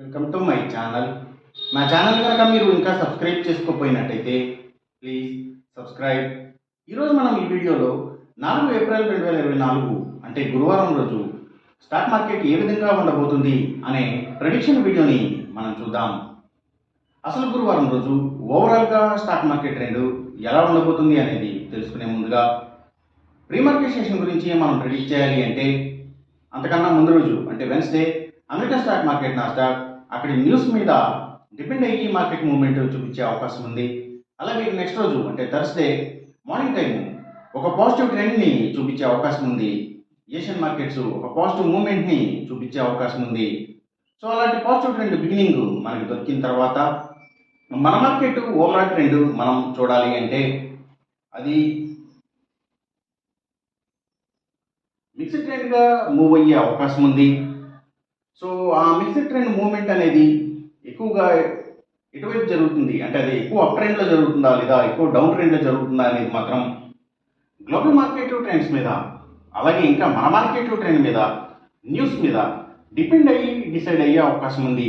Welcome to my channel. నా channel కనుక మీరు ఇంకా సబ్స్క్రైబ్ చేసుకోకపోయినట్టయితే ప్లీజ్ సబ్స్క్రైబ్. ఈరోజు మనం ఈ వీడియోలో 4 ఏప్రిల్ 2024 అంటే గురువారం రోజు స్టాక్ మార్కెట్ ఏ విధంగా ఉండబోతుంది అనే ప్రెడిక్షన్ వీడియోని మనం చూద్దాం. అసలు గురువారం రోజు ఓవరాల్గా స్టాక్ మార్కెట్ ట్రెండ్ ఎలా ఉండబోతుంది అనేది తెలుసుకునే ముందుగా ప్రీ మార్కెట్ సెషన్ గురించి మనం ప్రెడిక్ట్ చేయాలి అంటే అంతకన్నా ముందు రోజు అంటే Wednesday American stock market Nasdaq అక్కడి న్యూస్ మీద డిపెండ్ అయ్యి మార్కెట్ మూవ్మెంట్ చూపించే అవకాశం ఉంది. అలాగే నెక్స్ట్ రోజు అంటే థర్స్డే మార్నింగ్ టైం ఒక పాజిటివ్ ట్రెండ్ని చూపించే అవకాశం ఉంది. ఏషియన్ మార్కెట్స్ ఒక పాజిటివ్ మూవ్మెంట్ని చూపించే అవకాశం ఉంది. సో అలాంటి పాజిటివ్ ట్రెండ్ బిగినింగ్ మనకి దొరికిన తర్వాత మన మార్కెట్ ఓవరాల్ ట్రెండ్ మనం చూడాలి అంటే అది మిక్స్డ్ ట్రెండ్గా మూవ్ అయ్యే అవకాశం ఉంది. సో ఆ మిక్స్డ్ ట్రెండ్ మూవ్మెంట్ అనేది ఎక్కువగా ఎటువైపు జరుగుతుంది అంటే అది ఎక్కువ అప్ ట్రెండ్లో జరుగుతుందా లేదా ఎక్కువ డౌన్ ట్రెండ్లో జరుగుతుందా అనేది మాత్రం గ్లోబల్ మార్కెట్ ట్రెండ్స్ మీద అలాగే ఇంకా మన మార్కెట్ ట్రెండ్ మీద న్యూస్ మీద డిపెండ్ అయ్యి డిసైడ్ అయ్యే అవకాశం ఉంది.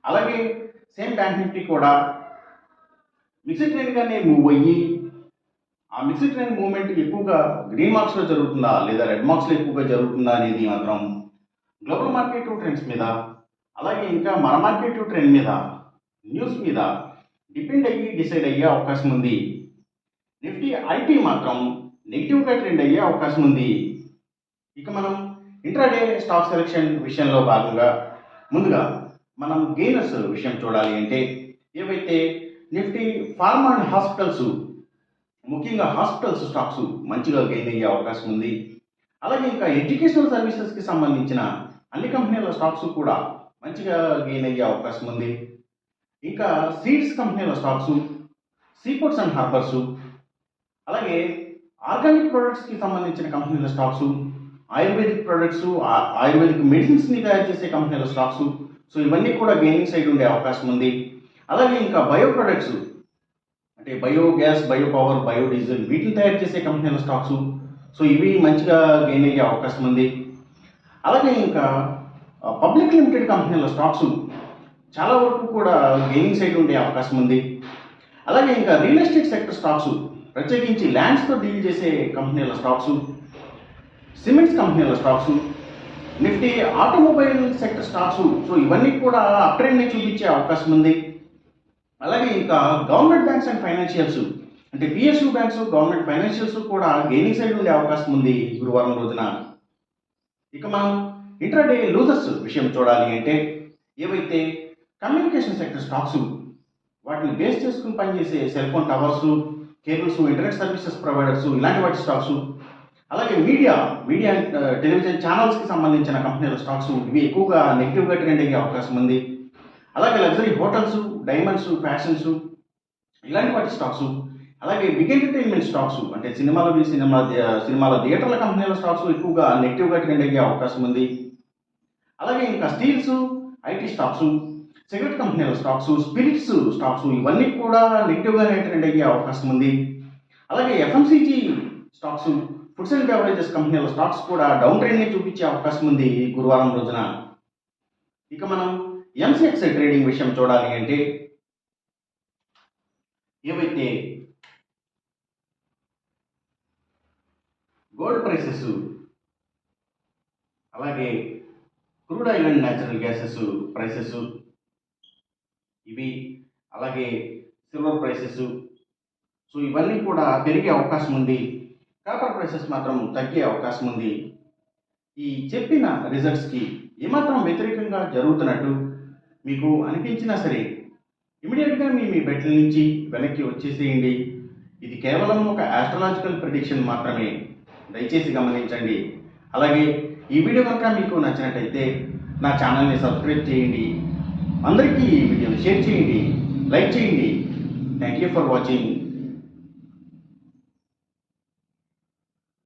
అలాగే సేమ్ బ్యాంక్ నిఫ్టీ కూడా మిక్స్డ్ ట్రెండ్గానే మూవ్ అయ్యి ఆ మిక్స్డ్ ట్రెండ్ మూవ్మెంట్ ఎక్కువగా గ్రీన్ మార్క్స్లో జరుగుతుందా లేదా రెడ్ మార్క్స్లో ఎక్కువగా జరుగుతుందా అనేది మాత్రం గ్లోబల్ మార్కెట్ ట్రెండ్స్ మీద అలాగే ఇంకా మన మార్కెట్ ట్రెండ్ మీద న్యూస్ మీద డిపెండ్ అయ్యి డిసైడ్ అయ్యే అవకాశం ఉంది. నిఫ్టీ ఐటీ మాత్రం నెగిటివ్గా ట్రెండ్ అయ్యే అవకాశం ఉంది. ఇక మనం ఇంట్రాడే స్టాక్ సెలెక్షన్ విషయంలో భాగంగా ముందుగా మనం గెయినర్స్ విషయం చూడాలి అంటే ఏవైతే నిఫ్టీ ఫార్మా అండ్ హాస్పిటల్స్ ముఖ్యంగా హాస్పిటల్స్ స్టాక్స్ మంచిగా గెయిన్ అయ్యే అవకాశం ఉంది. అలాగే ఇంకా ఎడ్యుకేషనల్ సర్వీసెస్కి సంబంధించిన అన్ని కంపెనీల స్టాక్స్ కూడా మంచిగా గెయిన్ అయ్యే అవకాశం ఉంది. ఇంకా సీడ్స్ కంపెనీల స్టాక్స్, సీపోర్ట్స్ అండ్ హార్బర్స్, అలాగే ఆర్గానిక్ ప్రొడక్ట్స్కి సంబంధించిన కంపెనీల స్టాక్స్, ఆయుర్వేదిక్ ప్రొడక్ట్స్, ఆయుర్వేదిక్ మెడిసిన్స్ని తయారు చేసే కంపెనీల స్టాక్స్, సో ఇవన్నీ కూడా గెయినింగ్ సైడ్ ఉండే అవకాశం ఉంది. అలాగే ఇంకా బయో ప్రొడక్ట్స్ అంటే బయోగ్యాస్, బయో పవర్, బయోడీజిల్ వీటిని తయారు చేసే కంపెనీల స్టాక్స్, సో ఇవి మంచిగా గెయిన్ అయ్యే అవకాశం ఉంది. అలాగే ఇంకా పబ్లిక్ లిమిటెడ్ కంపెనీల స్టాక్స్ చాలా వరకు కూడా గెయినింగ్ సైడ్ ఉండే అవకాశం ఉంది. అలాగే ఇంకా రియల్ ఎస్టేట్ సెక్టర్ స్టాక్స్ ప్రత్యేకించి ల్యాండ్స్తో డీల్ చేసే కంపెనీల స్టాక్స్, సిమెంట్స్ కంపెనీల stocks, Nifty automobile sector stocks, so ఇవన్నీ కూడా అప్ ట్రెండ్ని చూపించే అవకాశం ఉంది. అలాగే ఇంకా గవర్నమెంట్ బ్యాంక్స్ అండ్ ఫైనాన్షియల్స్ అంటే పిఎస్యూ బ్యాంక్స్, గవర్నమెంట్ ఫైనాన్షియల్స్ కూడా గెయినింగ్ సైడ్ ఉండే అవకాశం ఉంది గురువారం రోజున. ఇక మనం ఇంట్రాడే లూజర్స్ విషయం చూడాలి అంటే ఏవైతే కమ్యూనికేషన్ సెక్టర్ స్టాక్స్ వాటిని బేస్ చేసుకుని పనిచేసే cell phone towers, cables, internet services providers ఇలాంటి వాటి స్టాక్స్, అలాగే మీడియా అండ్ టెలివిజన్ ఛానల్స్కి సంబంధించిన కంపెనీల స్టాక్స్ ఇవి ఎక్కువగా నెగిటివ్గా ట్రెండ్ అయ్యే అవకాశం ఉంది. అలాగే లగ్జరీ హోటల్స్, డైమండ్స్, ఫ్యాషన్స్ ఇలాంటి వాటి స్టాక్స్, అలాగే బిగ్ ఎంటర్టైన్మెంట్ స్టాక్స్ అంటే సినిమాల థియేటర్ల కంపెనీల స్టాక్స్ ఎక్కువగా నెగిటివ్గా ట్రెండ్ అయ్యే అవకాశం ఉంది. అలాగే ఇంకా స్టీల్స్, ఐటీ స్టాక్స్, సిగరెట్ కంపెనీల స్టాక్స్, స్పిరిట్స్ స్టాక్స్ ఇవన్నీ కూడా నెగిటివ్గానే ట్రెండ్ అయ్యే అవకాశం ఉంది. అలాగే FMCG stocks, foods and beverages కంపెనీల స్టాక్స్ కూడా డౌన్ ట్రెండ్ని చూపించే అవకాశం ఉంది గురువారం రోజున. ఇక మనం ఎంసీఎక్స్ ట్రేడింగ్ విషయం చూడాలి అంటే ఏవైతే గోల్డ్ ప్రైసెస్, అలాగే crude oil and natural gases prices ఇవి, అలాగే సిల్వర్ ప్రైసెస్, సో ఇవన్నీ కూడా పెరిగే అవకాశం ఉంది. కాపర్ ప్రైసెస్ మాత్రం తగ్గే అవకాశం ఉంది. ఈ చెప్పిన రిజల్ట్స్కి ఏమాత్రం వ్యతిరేకంగా జరుగుతున్నట్టు మీకు అనిపించినా సరే ఇమీడియట్గా మీ బెట్ల నుంచి వెనక్కి వచ్చేసేయండి. ఇది కేవలం ఒక ఆస్ట్రాలజికల్ ప్రిడిక్షన్ మాత్రమే, దయచేసి గమనించండి. అలాగే ఈ వీడియో కనుక మీకు నచ్చినట్టయితే నా ఛానల్ని సబ్స్క్రైబ్ చేయండి, అందరికీ ఈ వీడియోని షేర్ చేయండి, లైక్ చేయండి. Thank you for watching.